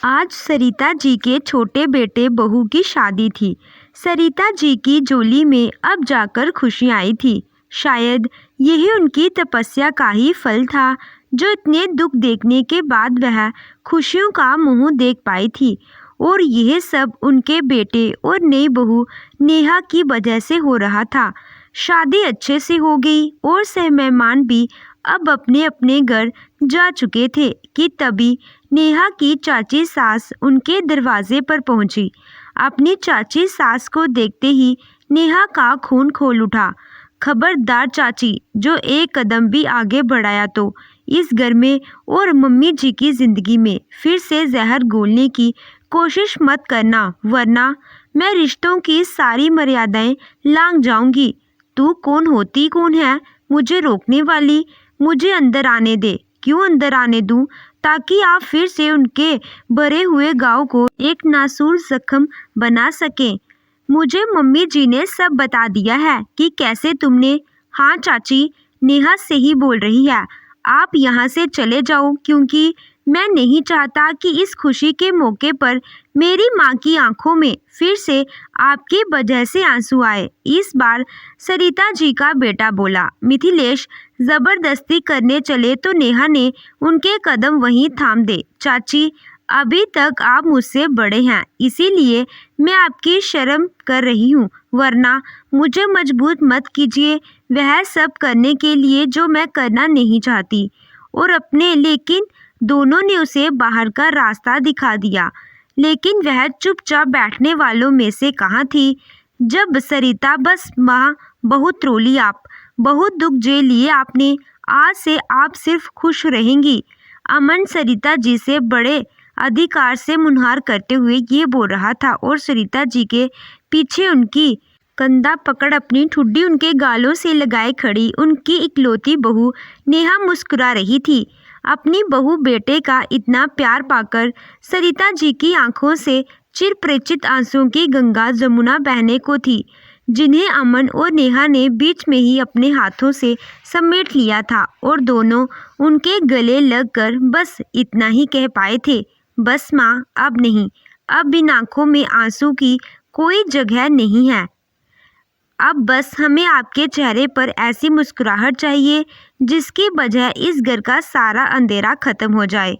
आज सरिता जी के छोटे बेटे बहू की शादी थी। सरिता जी की झोली में अब जाकर खुशी आई थी। शायद यही उनकी तपस्या का ही फल था, जो इतने दुख देखने के बाद वह खुशियों का मुंह देख पाई थी। और यह सब उनके बेटे और नई बहू नेहा की वजह से हो रहा था। शादी अच्छे से हो गई और सह मेहमान भी अब अपने अपने घर जा चुके थे कि तभी नेहा की चाची सास उनके दरवाजे पर पहुंची। अपनी चाची सास को देखते ही नेहा का खून खोल उठा। खबरदार चाची, जो एक कदम भी आगे बढ़ाया तो इस घर में और मम्मी जी की जिंदगी में फिर से जहर घोलने की कोशिश मत करना, वरना मैं रिश्तों की सारी मर्यादाएं लांघ जाऊंगी। तू कौन है मुझे रोकने वाली? मुझे अंदर आने दे। क्यों अंदर आने दूं? ताकि आप फिर से उनके भरे हुए गांव को एक नासूर जख्म बना सकें। मुझे मम्मी जी ने सब बता दिया है कि कैसे तुमने। हाँ चाची, नेहा से ही बोल रही है। आप यहाँ से चले जाओ, क्योंकि मैं नहीं चाहता कि इस खुशी के मौके पर मेरी माँ की आंखों में फिर से आपकी वजह से आंसू आए। इस बार सरिता जी का बेटा बोला। मिथिलेश जबरदस्ती करने चले तो नेहा ने उनके कदम वहीं थाम दे। चाची, अभी तक आप मुझसे बड़े हैं, इसीलिए मैं आपकी शर्म कर रही हूँ, वरना मुझे मजबूर मत कीजिए वह सब करने के लिए जो मैं करना नहीं चाहती। और अपने लेकिन दोनों ने उसे बाहर का रास्ता दिखा दिया, लेकिन वह चुपचाप बैठने वालों में से कहाँ थी। जब सरिता, बस माँ, बहुत रोली आप, बहुत दुख झेल लिए आपने, आज से आप सिर्फ खुश रहेंगी। अमन सरिता जी से बड़े अधिकार से मुनहार करते हुए ये बोल रहा था और सरिता जी के पीछे उनकी कंधा पकड़ अपनी ठुड्डी उनके गालों से लगाए खड़ी उनकी इकलौती बहू नेहा मुस्कुरा रही थी। अपनी बहू बेटे का इतना प्यार पाकर सरिता जी की आंखों से चिरपरिचित आंसुओं की गंगा जमुना बहने को थी, जिन्हें अमन और नेहा ने बीच में ही अपने हाथों से समेट लिया था। और दोनों उनके गले लगकर बस इतना ही कह पाए थे, बस माँ, अब नहीं, अब इन आंखों में आंसू की कोई जगह नहीं है। अब बस हमें आपके चेहरे पर ऐसी मुस्कुराहट चाहिए जिसकी वजह इस घर का सारा अंधेरा खत्म हो जाए।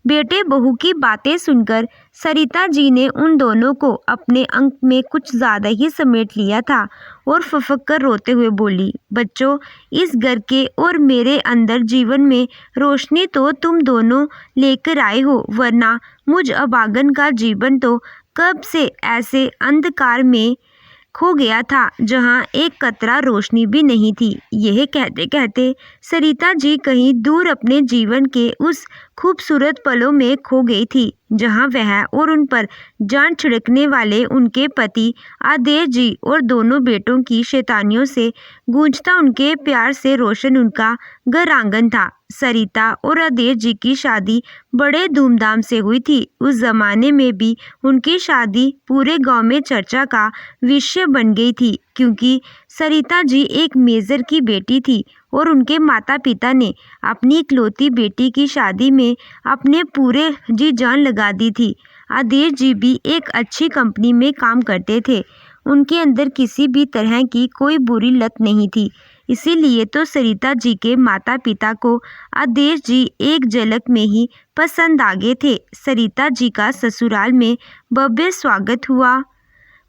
बेटे बहू की बातें सुनकर सरिता जी ने उन दोनों को अपने अंक में कुछ ज़्यादा ही समेट लिया था और फफक कर रोते हुए बोली, बच्चों, इस घर के और मेरे अंदर जीवन में रोशनी तो तुम दोनों लेकर आए हो, वरना मुझ अभागन का जीवन तो कब से ऐसे अंधकार में खो गया था जहां एक कतरा रोशनी भी नहीं थी। यह कहते कहते सरिता जी कहीं दूर अपने जीवन के उस खूबसूरत पलों में खो गई थी, जहां वह और उन पर जान छिड़कने वाले उनके पति आदेश जी और दोनों बेटों की शैतानियों से गूंजता उनके प्यार से रोशन उनका घर आंगन था। सरिता और आदेश जी की शादी बड़े धूमधाम से हुई थी। उस जमाने में भी उनकी शादी पूरे गांव में चर्चा का विषय बन गई थी, क्योंकि सरिता जी एक मेजर की बेटी थी और उनके माता पिता ने अपनी इकलौती बेटी की शादी में अपने पूरे जी जान लगा दी थी। आदेश जी भी एक अच्छी कंपनी में काम करते थे। उनके अंदर किसी भी तरह की कोई बुरी लत नहीं थी। इसीलिए तो सरिता जी के माता पिता को आदेश जी एक झलक में ही पसंद आ गए थे। सरिता जी का ससुराल में भव्य स्वागत हुआ।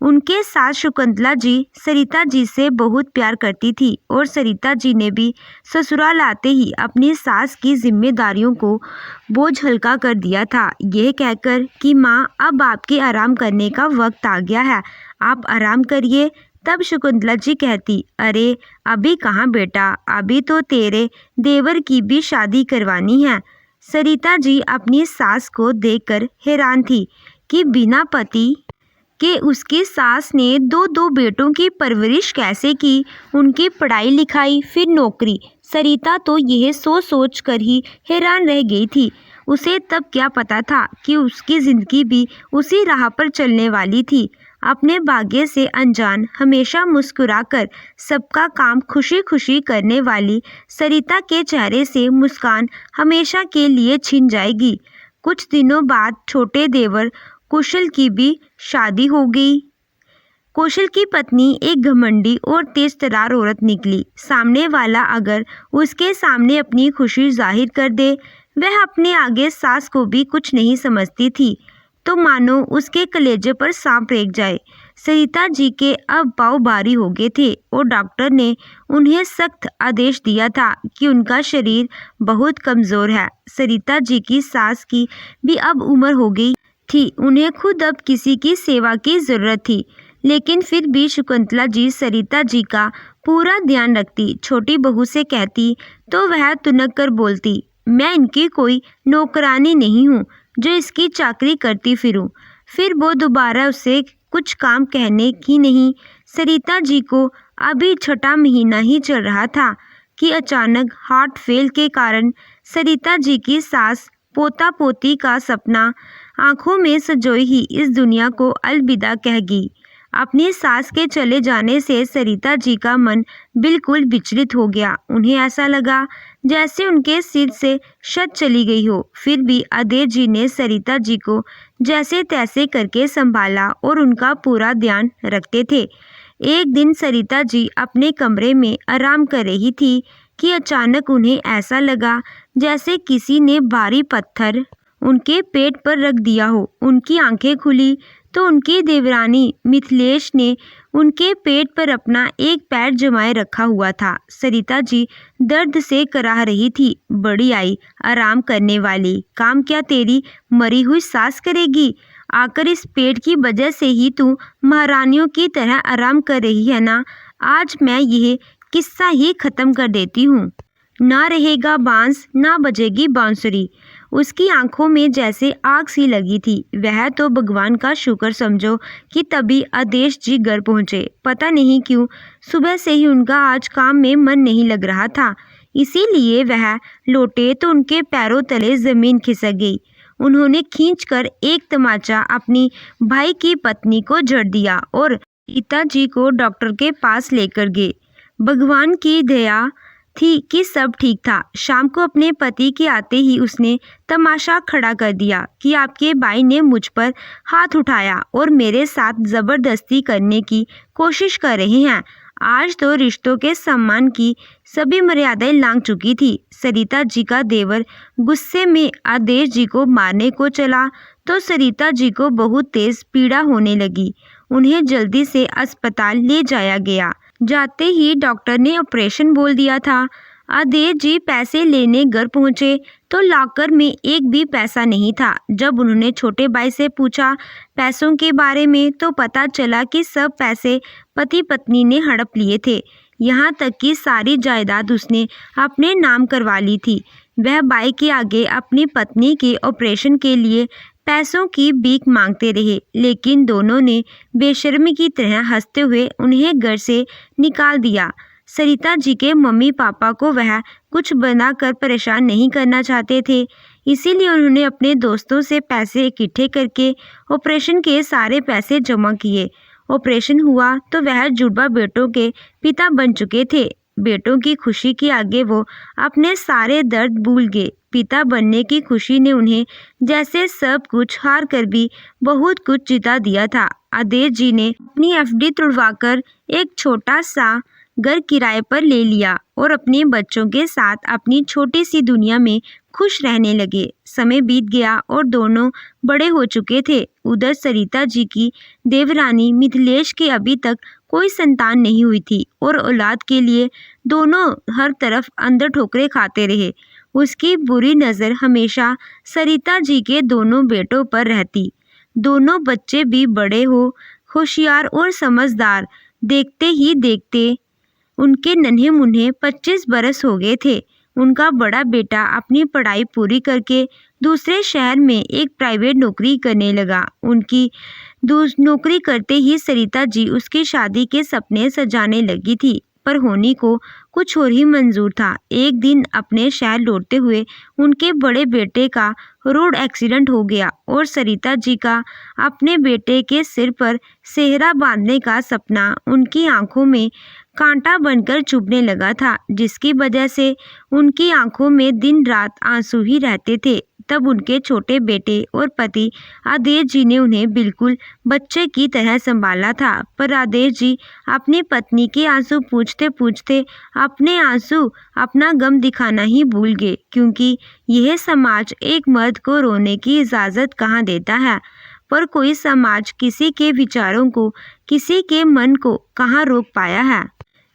उनके सास शकुंतला जी सरिता जी से बहुत प्यार करती थी और सरिता जी ने भी ससुराल आते ही अपनी सास की जिम्मेदारियों को बोझ हल्का कर दिया था, यह कहकर कि माँ, अब आपके आराम करने का वक्त आ गया है, आप आराम करिए। तब शकुंतला जी कहती, अरे अभी कहाँ बेटा, अभी तो तेरे देवर की भी शादी करवानी है। सरिता जी अपनी सास को देखकर हैरान थी कि बिना पति कि उसकी सास ने दो बेटों की परवरिश कैसे की, उनकी पढ़ाई लिखाई फिर नौकरी। सरिता तो यह सोच कर ही हैरान रह गई थी। उसे तब क्या पता था कि उसकी ज़िंदगी भी उसी राह पर चलने वाली थी। अपने भाग्य से अनजान, हमेशा मुस्कुराकर सबका काम खुशी खुशी करने वाली सरिता के चेहरे से मुस्कान हमेशा के लिए छिन जाएगी। कुछ दिनों बाद छोटे देवर कौशल की भी शादी हो गई। कौशल की पत्नी एक घमंडी और तेज तर्रार औरत निकली। सामने वाला अगर उसके सामने अपनी खुशी जाहिर कर दे, वह अपने आगे सास को भी कुछ नहीं समझती थी, तो मानो उसके कलेजे पर सांप रेंग जाए। सरिता जी के अब पाँव भारी हो गए थे और डॉक्टर ने उन्हें सख्त आदेश दिया था कि उनका शरीर बहुत कमज़ोर है। सरिता जी की सास की भी अब उम्र हो गई थी, उन्हें खुद अब किसी की सेवा की ज़रूरत थी, लेकिन फिर भी शकुंतला जी सरिता जी का पूरा ध्यान रखती। छोटी बहू से कहती तो वह तुनक कर बोलती, मैं इनकी कोई नौकरानी नहीं हूँ जो इसकी चाकरी करती फिरूं। फिर वो दोबारा उसे कुछ काम कहने की नहीं। सरिता जी को अभी छठा महीना ही चल रहा था कि अचानक हार्ट फेल के कारण सरिता जी की सास पोता पोती का सपना आंखों में सजोई ही इस दुनिया को अलविदा कह गई। अपनी सास के चले जाने से सरिता जी का मन बिल्कुल विचलित हो गया। उन्हें ऐसा लगा जैसे उनके सिर से शत चली गई हो। फिर भी अदेर जी ने सरिता जी को जैसे तैसे करके संभाला और उनका पूरा ध्यान रखते थे। एक दिन सरिता जी अपने कमरे में आराम कर रही थी कि अचानक उन्हें ऐसा लगा जैसे किसी ने भारी पत्थर उनके पेट पर रख दिया हो। उनकी आंखें खुली तो उनकी देवरानी मिथिलेश ने उनके पेट पर अपना एक पैर जमाए रखा हुआ था। सरिता जी दर्द से कराह रही थी। बड़ी आई आराम करने वाली, काम क्या तेरी मरी हुई सास करेगी? आकर इस पेट की वजह से ही तू महारानियों की तरह आराम कर रही है ना। आज मैं यह किस्सा ही खत्म कर देती हूँ। ना रहेगा बांस ना बजेगी बांसुरी। उसकी आंखों में जैसे आग सी लगी थी। वह तो भगवान का शुक्र समझो कि तभी आदेश जी घर पहुँचे। पता नहीं क्यों सुबह से ही उनका आज काम में मन नहीं लग रहा था, इसीलिए वह लौटे तो उनके पैरों तले ज़मीन खिसक गई। उन्होंने खींचकर एक तमाचा अपनी भाई की पत्नी को जड़ दिया और पिताजी को डॉक्टर के पास लेकर गए। भगवान की दया थी कि सब ठीक था। शाम को अपने पति के आते ही उसने तमाशा खड़ा कर दिया कि आपके भाई ने मुझ पर हाथ उठाया और मेरे साथ ज़बरदस्ती करने की कोशिश कर रहे हैं। आज तो रिश्तों के सम्मान की सभी मर्यादाएं लांघ चुकी थी। सरिता जी का देवर गुस्से में आदेश जी को मारने को चला तो सरिता जी को बहुत तेज पीड़ा होने लगी। उन्हें जल्दी से अस्पताल ले जाया गया। जाते ही डॉक्टर ने ऑपरेशन बोल दिया था। आदेश जी पैसे लेने घर पहुंचे तो लॉकर में एक भी पैसा नहीं था। जब उन्होंने छोटे भाई से पूछा पैसों के बारे में तो पता चला कि सब पैसे पति पत्नी ने हड़प लिए थे। यहाँ तक कि सारी जायदाद उसने अपने नाम करवा ली थी। वह भाई के आगे अपनी पत्नी के ऑपरेशन के लिए पैसों की भीख मांगते रहे, लेकिन दोनों ने बेशर्मी की तरह हंसते हुए उन्हें घर से निकाल दिया। सरिता जी के मम्मी पापा को वह कुछ बनाकर परेशान नहीं करना चाहते थे, इसीलिए उन्होंने अपने दोस्तों से पैसे इकट्ठे करके ऑपरेशन के सारे पैसे जमा किए। ऑपरेशन हुआ तो वह जुड़वा बेटों के पिता बन चुके थे। बेटों की खुशी के आगे वो अपने सारे दर्द भूल गए। पिता बनने की खुशी ने उन्हें जैसे सब कुछ हार कर भी बहुत कुछ जिता दिया था। आदेश जी ने अपनी एफडी तुड़वाकर एक छोटा सा घर किराए पर ले लिया और अपने बच्चों के साथ अपनी छोटी सी दुनिया में खुश रहने लगे। समय बीत गया और दोनों बड़े हो चुके थे। उधर सरिता जी की देवरानी मिथिलेश के अभी तक कोई संतान नहीं हुई थी और औलाद के लिए दोनों हर तरफ अंदर ठोकरें खाते रहे। उसकी बुरी नज़र हमेशा सरिता जी के दोनों बेटों पर रहती। दोनों बच्चे भी बड़े हो होशियार और समझदार। देखते ही देखते उनके नन्हे मुन्ने 25 बरस हो गए थे। उनका बड़ा बेटा अपनी पढ़ाई पूरी करके दूसरे शहर में एक प्राइवेट नौकरी करने लगा। उनकी नौकरी करते ही सरिता जी उसकी शादी के सपने सजाने लगी थी, पर होनी को कुछ और ही मंजूर था। एक दिन अपने शहर लौटते हुए उनके बड़े बेटे का रोड एक्सीडेंट हो गया और सरिता जी का अपने बेटे के सिर पर सेहरा बांधने का सपना उनकी आंखों में कांटा बनकर चुभने लगा था, जिसकी वजह से उनकी आंखों में दिन रात आंसू ही रहते थे। तब उनके छोटे बेटे और पति आदेश जी ने उन्हें बिल्कुल बच्चे की तरह संभाला था। पर आदेश जी अपनी पत्नी के आंसू पूछते पूछते अपना गम दिखाना ही भूल गए, क्योंकि यह समाज एक मर्द को रोने की इजाज़त कहाँ देता है। पर कोई समाज किसी के विचारों को, किसी के मन को कहाँ रोक पाया है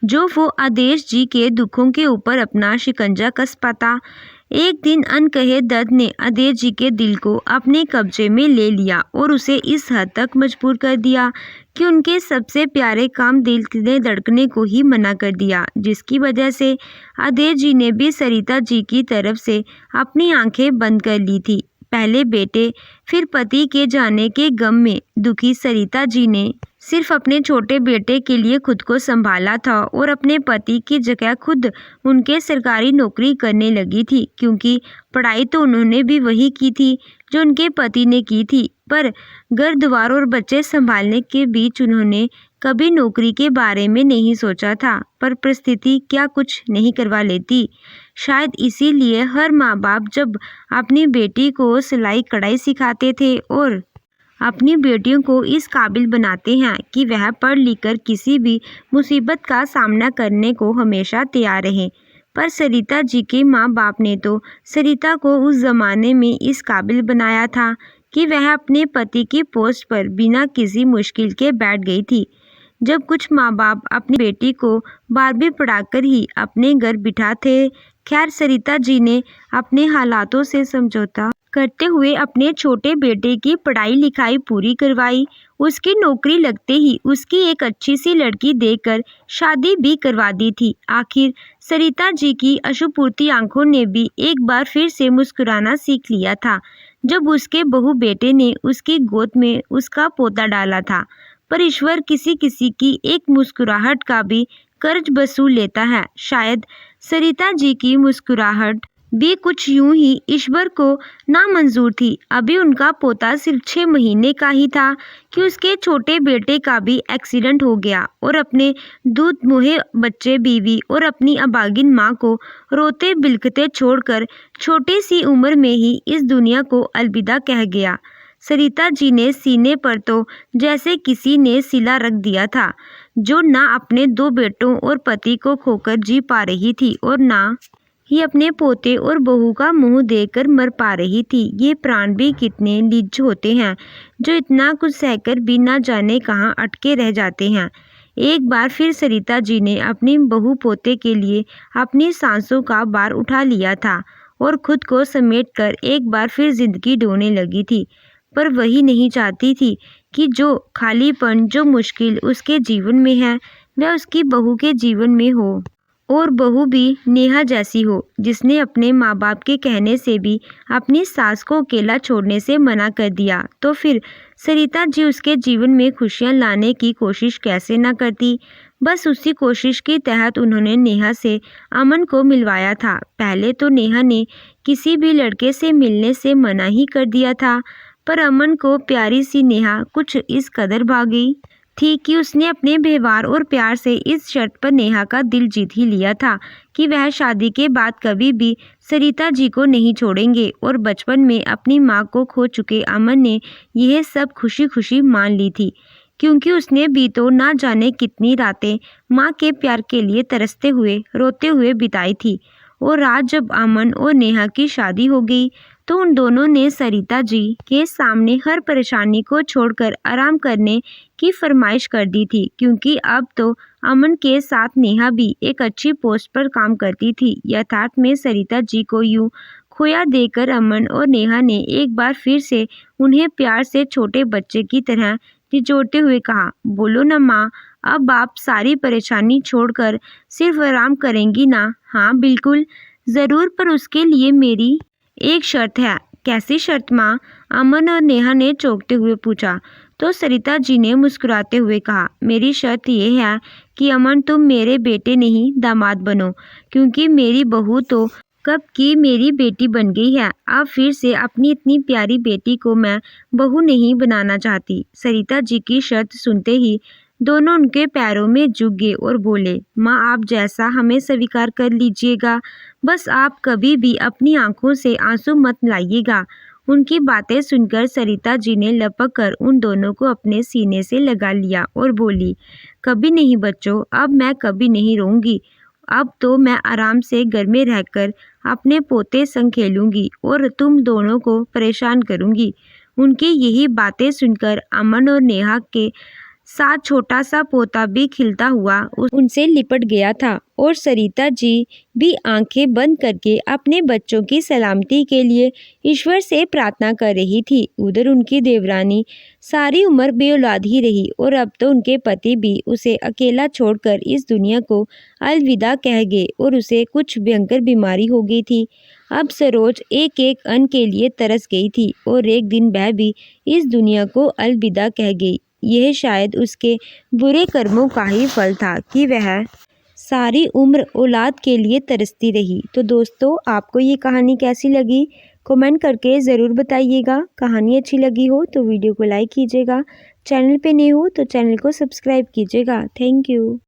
जो वो आदेश जी के दुखों के ऊपर अपना शिकंजा कस पाता। एक दिन अनकहे दर्द ने आदेश जी के दिल को अपने कब्जे में ले लिया और उसे इस हद तक मजबूर कर दिया कि उनके सबसे प्यारे काम दिल ने धड़कने को ही मना कर दिया, जिसकी वजह से आदेश जी ने भी सरिता जी की तरफ से अपनी आंखें बंद कर ली थी। पहले बेटे फिर पति के जाने के गम में दुखी सरिता जी ने सिर्फ अपने छोटे बेटे के लिए खुद को संभाला था और अपने पति की जगह खुद उनके सरकारी नौकरी करने लगी थी, क्योंकि पढ़ाई तो उन्होंने भी वही की थी जो उनके पति ने की थी। पर घर द्वार और बच्चे संभालने के बीच उन्होंने कभी नौकरी के बारे में नहीं सोचा था। पर परिस्थिति क्या कुछ नहीं करवा लेती। शायद इसीलिए हर माँ बाप जब अपनी बेटी को सिलाई कढ़ाई सिखाते थे और अपनी बेटियों को इस काबिल बनाते हैं कि वह पढ़ लिख कर किसी भी मुसीबत का सामना करने को हमेशा तैयार रहें। पर सरिता जी के माँ बाप ने तो सरिता को उस ज़माने में इस काबिल बनाया था कि वह अपने पति की पोस्ट पर बिना किसी मुश्किल के बैठ गई थी। जब कुछ माँ बाप अपनी बेटी को 12वीं पढ़ाकर ही अपने घर बिठाते। खैर, सरिता जी ने अपने हालातों से समझौता करते हुए अपने छोटे बेटे की पढ़ाई लिखाई पूरी करवाई। उसकी नौकरी लगते ही उसकी एक अच्छी सी लड़की देखकर शादी भी करवा दी थी। आखिर सरिता जी की अश्रुपूर्ति आंखों ने भी एक बार फिर से मुस्कुराना सीख लिया था जब उसके बहू बेटे ने उसकी गोद में उसका पोता डाला था। पर ईश्वर किसी किसी की एक मुस्कुराहट का भी कर्ज वसूल लेता है। शायद सरिता जी की मुस्कुराहट भी कुछ यूं ही ईश्वर को नामंजूर थी। अभी उनका पोता सिर्फ 6 महीने का ही था कि उसके छोटे बेटे का भी एक्सीडेंट हो गया और अपने दूध मुहे बच्चे, बीवी और अपनी अभागिन माँ को रोते बिलखते छोड़कर छोटी सी उम्र में ही इस दुनिया को अलविदा कह गया। सरिता जी ने सीने पर तो जैसे किसी ने सिला रख दिया था, जो ना अपने 2 बेटों और पति को खोकर जी पा रही थी और ना ही अपने पोते और बहू का मुंह देखकर मर पा रही थी। ये प्राण भी कितने निज होते हैं जो इतना कुछ सहकर भी ना जाने कहाँ अटके रह जाते हैं। एक बार फिर सरिता जी ने अपनी बहू पोते के लिए अपनी सांसों का भार उठा लिया था और खुद को समेटकर एक बार फिर जिंदगी ढोने लगी थी। पर वही नहीं चाहती थी कि जो खालीपन, जो मुश्किल उसके जीवन में है, वह उसकी बहू के जीवन में हो, और बहू भी नेहा जैसी हो, जिसने अपने माँ बाप के कहने से भी अपनी सास को अकेला छोड़ने से मना कर दिया। तो फिर सरिता जी उसके जीवन में खुशियाँ लाने की कोशिश कैसे ना करती। बस उसी कोशिश के तहत उन्होंने नेहा से अमन को मिलवाया था। पहले तो नेहा ने किसी भी लड़के से मिलने से मना ही कर दिया था, पर अमन को प्यारी सी नेहा कुछ इस कदर भा गई थी कि उसने अपने व्यवहार और प्यार से इस शर्त पर नेहा का दिल जीत ही लिया था कि वह शादी के बाद कभी भी सरिता जी को नहीं छोड़ेंगे। और बचपन में अपनी माँ को खो चुके अमन ने यह सब खुशी खुशी मान ली थी, क्योंकि उसने भी तो ना जाने कितनी रातें माँ के प्यार के लिए तरसते हुए रोते हुए बिताई थी। और रात जब अमन और नेहा की शादी हो गई तो उन दोनों ने सरिता जी के सामने हर परेशानी को छोड़कर आराम करने की फरमाइश कर दी थी, क्योंकि अब तो अमन के साथ नेहा भी एक अच्छी पोस्ट पर काम करती थी। यथार्थ में सरिता जी को यूं खोया देकर अमन और नेहा ने एक बार फिर से उन्हें प्यार से छोटे बच्चे की तरह निचोड़ते हुए कहा, बोलो ना माँ, अब आप सारी परेशानी छोड़कर सिर्फ आराम करेंगी ना? हाँ बिल्कुल, ज़रूर, पर उसके लिए मेरी एक शर्त है। कैसी शर्त माँ? अमन और नेहा ने चौंकते हुए पूछा। तो सरिता जी ने मुस्कुराते हुए कहा, मेरी शर्त यह है कि अमन तुम मेरे बेटे नहीं दामाद बनो, क्योंकि मेरी बहू तो कब की मेरी बेटी बन गई है। अब फिर से अपनी इतनी प्यारी बेटी को मैं बहू नहीं बनाना चाहती। सरिता जी की शर्त सुनते ही दोनों उनके पैरों में झुक गए और बोले, माँ आप जैसा हमें स्वीकार कर लीजिएगा, बस आप कभी भी अपनी आंखों से आंसू मत लाइएगा। उनकी बातें सुनकर सरिता जी ने लपक कर उन दोनों को अपने सीने से लगा लिया और बोली, कभी नहीं बच्चों, अब मैं कभी नहीं रोऊंगी। अब तो मैं आराम से घर में रहकर अपने पोते संग खेलूंगी और तुम दोनों को परेशान करूंगी। उनकी यही बातें सुनकर अमन और नेहा के साथ छोटा सा पोता भी खिलता हुआ उनसे लिपट गया था और सरिता जी भी आंखें बंद करके अपने बच्चों की सलामती के लिए ईश्वर से प्रार्थना कर रही थी। उधर उनकी देवरानी सारी उम्र बेऔलाद ही रही और अब तो उनके पति भी उसे अकेला छोड़कर इस दुनिया को अलविदा कह गए और उसे कुछ भयंकर बीमारी हो गई थी। अब सरोज एक एक अन्न के लिए तरस गई थी और एक दिन वह भी इस दुनिया को अलविदा कह गई। यह शायद उसके बुरे कर्मों का ही फल था कि वह सारी उम्र औलाद के लिए तरसती रही। तो दोस्तों, आपको ये कहानी कैसी लगी कमेंट करके ज़रूर बताइएगा। कहानी अच्छी लगी हो तो वीडियो को लाइक कीजिएगा, चैनल पे नए हो तो चैनल को सब्सक्राइब कीजिएगा। Thank you.